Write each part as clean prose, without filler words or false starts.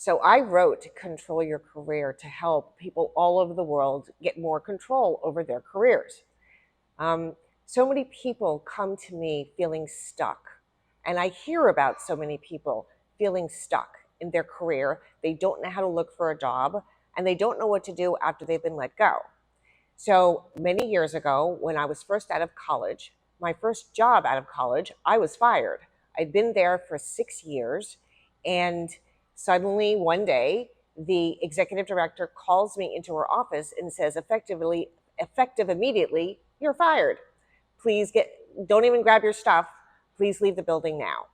So I wrote Control Your Career to help people all over the world get more control over their careers. Um, so many people come to me feeling stuck, and I hear about so many people feeling stuck in their career. They don't know how to look for a job, and they don't know what to do after they've been let go. So many years ago, when I was first out of college, my first job out of college, I was fired. I'd been there for 6 years, and suddenly one day, the executive director calls me into her office and says, effective immediately, you're fired. Don't even grab your stuff. Please leave the building now.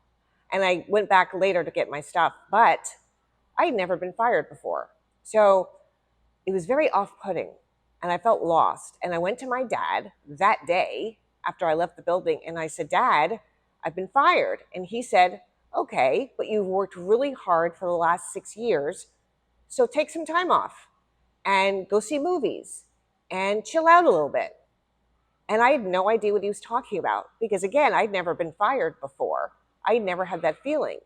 And I went back later to get my stuff, but I had never been fired before. So it was very off-putting, and I felt lost. And I went to my dad that day after I left the building, and I said, Dad, I've been fired. And he said, okay, but you've worked really hard for the last 6 years, so take some time off and go see movies and chill out a little bit. And I had no idea what he was talking about because, again, I'd never been fired before. I'd never had that feeling,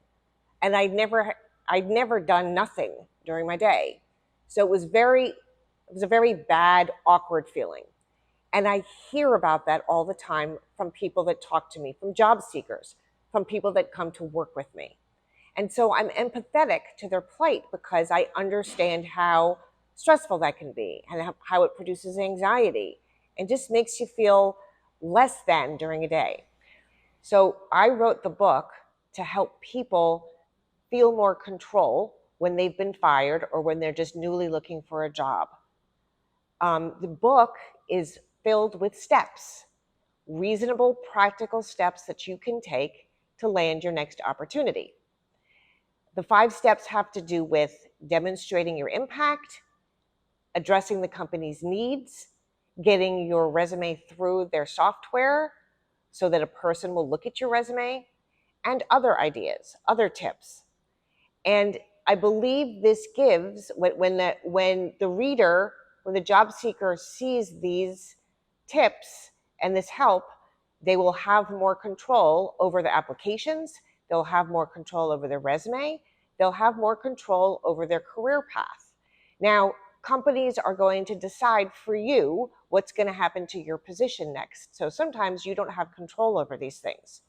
and I'd never done nothing during my day. So it was a very bad, awkward feeling. And I hear about that all the time from people that talk to me, from job seekers, from people that come to work with me. And so I'm empathetic to their plight because I understand how stressful that can be and how it produces anxiety and just makes you feel less than during a day. So I wrote the book to help people feel more control when they've been fired or when they're just newly looking for a job. The book is filled with steps, reasonable, practical steps that you can take to land your next opportunity. The 5 steps have to do with demonstrating your impact, addressing the company's needs, getting your resume through their software so that a person will look at your resume, and other ideas, other tips. And I believe this gives, when the job seeker sees these tips and this help, they will have more control over the applications, they'll have more control over their resume, they'll have more control over their career path. Now, companies are going to decide for you what's going to happen to your position next. So sometimes you don't have control over these things,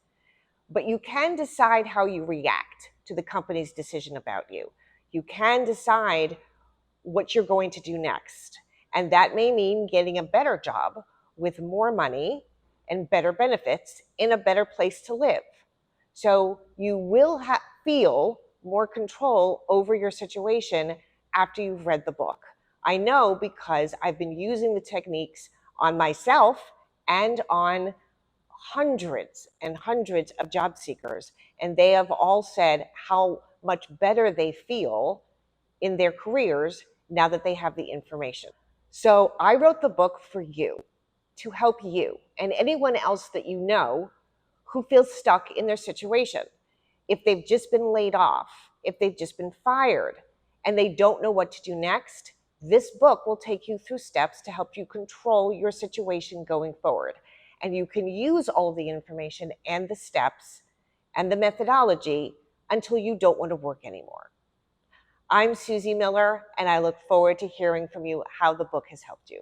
but you can decide how you react to the company's decision about you. You can decide what you're going to do next. And that may mean getting a better job with more money and better benefits in a better place to live. So you will feel more control over your situation after you've read the book. I know because I've been using the techniques on myself and on hundreds and hundreds of job seekers, and they have all said how much better they feel in their careers now that they have the information. So I wrote the book for you, to help you and anyone else that you know who feels stuck in their situation. If they've just been laid off, if they've just been fired, and they don't know what to do next, this book will take you through steps to help you control your situation going forward. And you can use all the information and the steps and the methodology until you don't want to work anymore. I'm Susie Miller, and I look forward to hearing from you how the book has helped you.